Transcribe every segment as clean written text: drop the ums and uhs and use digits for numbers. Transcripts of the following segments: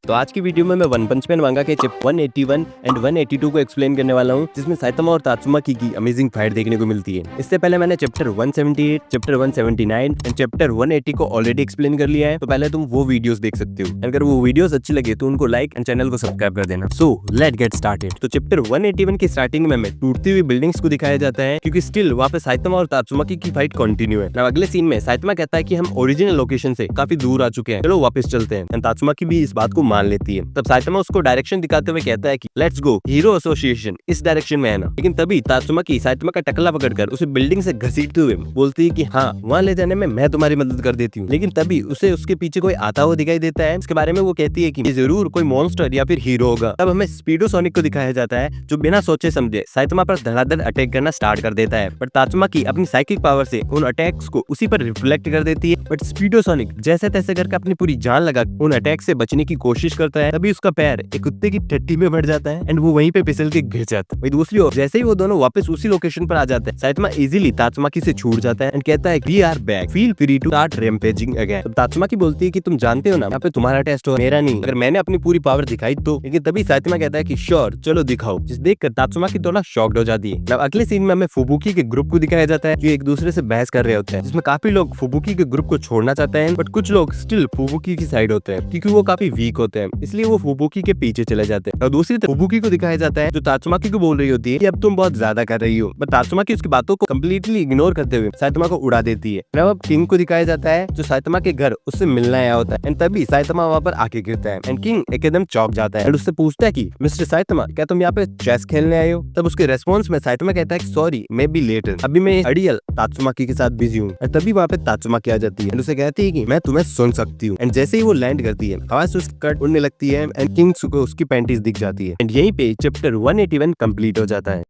तो आज की वीडियो में मैं वन पंच मैन मांगा के चैप्टर 181 एंड 182 को एक्सप्लेन करने वाला हूँ, जिसमें साइतामा और तात्सुमाकी की अमेजिंग फाइट देखने को मिलती है। इससे पहले मैंने चैप्टर 178, चैप्टर 179 एंड चैप्टर 180 को ऑलरेडी एक्सप्लेन कर लिया है, तो पहले तुम वो वीडियोस देख सकते हो। अगर वो वीडियोस अच्छी लगे तो उनको लाइक एंड चैनल को सब्सक्राइब कर देना। So let get started. तो चैप्टर 181 की स्टार्टिंग में हमें टूटती हुई बिल्डिंग्स को दिखाया जाता है, क्योंकि स्टिल वहाँ पे साइतामा और तात्सुमाकी की फाइट कंटिन्यू है। अगले सीन में साइतामा कहता है कि हम ओरिजिनल लोकेशन से काफी दूर आ चुके हैं, चलो वापस चलते हैं। तात्सुमाकी भी इस बात को मान लेती है। तब साइतामा उसको डायरेक्शन दिखाते हुए कहता है कि लेट्स गो, हीरो एसोसिएशन इस डायरेक्शन में है ना। लेकिन तभी तात्सुमाकी साइतामा का टकला पकड़कर उसे बिल्डिंग से घसीटते हुए बोलती है कि हाँ, वहाँ ले जाने में मैं तुम्हारी मदद कर देती हूँ। लेकिन तभी उसे उसके पीछे कोई आता हुआ दिखाई देता है। इसके बारे में वो कहती है कि ये जरूर कोई मॉन्स्टर या फिर हीरो होगा। तब हमें स्पीडो सोनिक को दिखाया जाता है, जो बिना सोचे समझे साइतामा पर धड़ाधड़ अटैक करना स्टार्ट कर देता है। पर तात्सुमाकी अपनी साइकिक पावर से उन अटैक्स को उसी पर रिफ्लेक्ट कर देती है। बट स्पीडो सोनिक जैसे तैसे करके अपनी पूरी जान लगा उन अटैक से बचने की कोशिश करता है। तभी उसका पैर एक कुत्ते की टट्टी में बढ़ जाता है एंड वो वहीं पे फिसल के गिर जाता है। वही दूसरी ओर जैसे ही वो दोनों वापस उसी लोकेशन पर आ जाते हैं, साइतामा इजीली तात्सुमाकी से छूट जाता है एंड कहता है we are back, feel free to start rampaging again. तब तात्सुमाकी बोलती है कि तुम जानते हो ना, यहाँ पे तुम्हारा टेस्ट हो, मेरा नहीं। अगर मैंने अपनी पूरी पावर दिखाई तो। लेकिन तभी साइतामा कहता है कि श्योर, चलो दिखाओ। जिस देखकर तात्सुमाकी थोड़ा शॉक्ड हो जाती है। अब अगले सीन में हमें फुबुकी के ग्रुप को दिखाया जाता है, जो एक दूसरे से बहस कर रहे होते हैं, जिसमें काफी लोग फुबुकी के ग्रुप को छोड़ना चाहते हैं, बट कुछ लोग स्टिल फुबुकी की साइड होते हैं, क्योंकि वो काफी वीक होते हैं, इसलिए वो फुबुकी के पीछे चले जाते हैं। और दूसरी तरफ फुबुकी को दिखाया जाता है, जो तात्सुमाकी को बोल रही होती है कि अब तुम बहुत ज्यादा कर रही हो, बट तात्सुमाकी उसकी बातों को कम्प्लीटली इग्नोर करते हुए साइतामा को उड़ा देती है। अब किंग को दिखाया जाता है, जो साइतामा के घर उससे मिलने आया होता है एंड तभी साइतामा वहाँ पर आके गिरता है एंड किंग एकदम चौंक जाता है एंड उससे पूछता है कि मिस्टर साइतामा, क्या तुम यहाँ पे चेस खेलने आए हो? तब उसके रेस्पॉन्स में साइतामा कहता है सॉरी, मे बी लेट, अभी मैं अड़ियल तात्सुमाकी के साथ बिजी हूँ। तभी वहाँ पे तात्सुमाकी आ जाती है एंड उसे कहती है कि मैं तुम्हें सुन सकती हूँ। एंड जैसे ही वो लैंड करती है, आवाज से उसकी कट उड़ने लगती है एंड किंग को उसकी पैंटीज दिख जाती है एंड यहीं पे चैप्टर 181 कंप्लीट हो जाता है।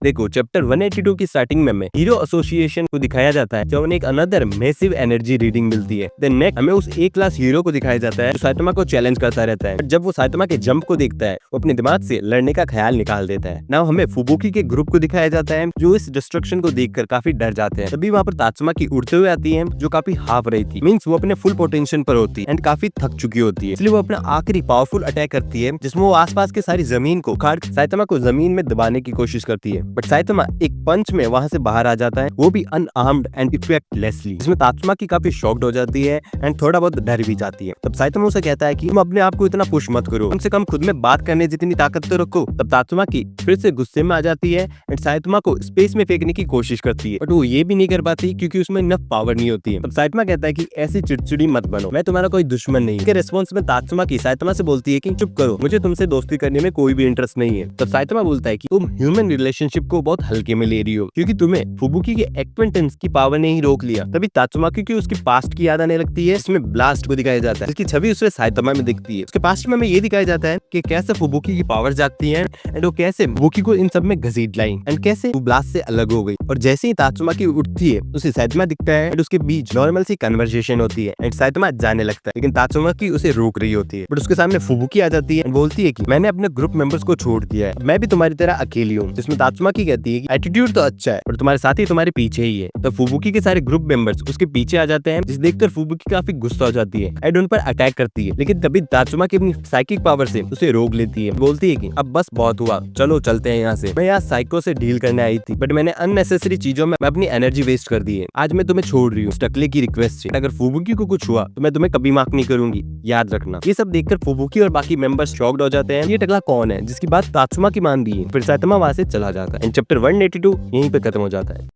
देखो, चैप्टर 182 की स्टार्टिंग में हमें हीरो एसोसिएशन को दिखाया जाता है, जो हमें एक अनदर मैसिव एनर्जी रीडिंग मिलती है। देन नेक्स्ट हमें उस ए क्लास हीरो को दिखाया जाता है, जो साइतामा को चैलेंज करता रहता है। जब वो साइतामा के जंप को देखता है, वो अपने दिमाग से लड़ने का ख्याल निकाल देता है। नाउ हमें फुबुकी के ग्रुप को दिखाया जाता है, जो इस डिस्ट्रक्शन को देखकर काफी डर जाते हैं। तभी वहाँ पर तात्सुमाकी उड़ते हुए आती है, जो काफी हाफ रही थी, मीन्स वो अपने फुल पोटेंशियल पर होती है एंड काफी थक चुकी होती है, इसलिए वो अपना आखिरी पावरफुल अटैक करती है, जिसमें वो आसपास के सारी जमीन को उखाड़ साइतामा को जमीन में दबाने की कोशिश करती है। बट साइतामा पंच में वहां से बाहर आ जाता है, वो भी अनआर्म्ड एंड इफेक्टलेसली, जिसमें तात्सुमाकी काफी शॉक्ड हो जाती है एंड थोड़ा बहुत डर भी जाती है। तब साइतामा उसे कहता है कि तुम अपने आप को इतना पुश मत करो, कम से कम खुद में बात करने जितनी ताकत तो रखो। तब तात्सुमाकी फिर से गुस्से में आ जाती है एंड साइतामा को स्पेस में फेंकने की कोशिश करती है, बट वो ये भी नहीं कर पाती क्योंकि उसमें इनफ पावर नहीं होती है। तब साइतामा कहता है कि ऐसी चिड़चिड़ी मत बनो, मैं तुम्हारा कोई दुश्मन नहीं। इसके रिस्पॉन्स में तात्सुमाकी साइतामा से बोलती है कि चुप करो, मुझे तुमसे दोस्ती करने में कोई भी इंटरेस्ट नहीं है। तब साइतामा बोलता है कि तुम ह्यूमन रिलेशनशिप को बहुत हल्के में ले रही हो, क्योंकि तुम्हें फुबुकी के एक्वेंटेंस की पावर ने ही रोक लिया। तभी तात्सुमाकी की उसकी पास्ट की याद आने लगती है, इसमें ब्लास्ट को दिखाया जाता है, जिसकी छवि उसे साइतामा में दिखती है। उसके पास्ट में हमें ये दिखाया जाता है कि कैसे फुबुकी की पावर जागती है एंड वो कैसे फुबुकी को इन सब में घसीट लाई एंड कैसे वो ब्लास्ट से अलग हो गई। और जैसे ही तात्सुमाकी उठती है, उसे साइतामा दिखता है एंड उसके बीच नॉर्मल सी कन्वर्सेशन होती है एंड साइतामा जाने लगता है, लेकिन तात्सुमाकी उसे रोक रही होती है। बट उसके सामने फुबुकी आ जाती है एंड बोलती है कि मैंने अपने ग्रुप मेंबर्स को छोड़ दिया है, मैं भी तुम्हारी तरह अकेली हूँ। जिसमें तात्सुमाकी कहती है कि एटीट्यूड तो अच्छा है, पर तुम्हारे साथी तुम्हारे पीछे ही है। तो फुबुकी के सारे ग्रुप मेंबर्स उसके पीछे आ जाते हैं, जिस देखकर फुबुकी काफी गुस्सा हो जाती है एंड उन पर अटैक करती है। लेकिन तभी तात्सुमाकी अपनी साइकिक पावर से उसे रोक लेती है, बोलती है कि अब बस बहुत हुआ, चलो चलते हैं यहाँ से। मैं यहाँ साइको से डील करने आई थी, बट मैंने अननेसेसरी चीजों में अपनी एनर्जी वेस्ट कर दी है। आज मैं तुम्हें छोड़ रही हूँ टकले की रिक्वेस्ट से। अगर फुबुकी को कुछ हुआ तो मैं तुम्हें कभी माफ नहीं करूंगी, याद रखना। ये सब देखकर फुबुकी और बाकी मेंबर्स शॉक्ड हो जाते हैं, ये टकला कौन है जिसकी बात तात्सुमाकी मान दी है। फिर साइतामा वहां से चला जाता है एंड चैप्टर 182 यहीं पे खत्म हो जाता है।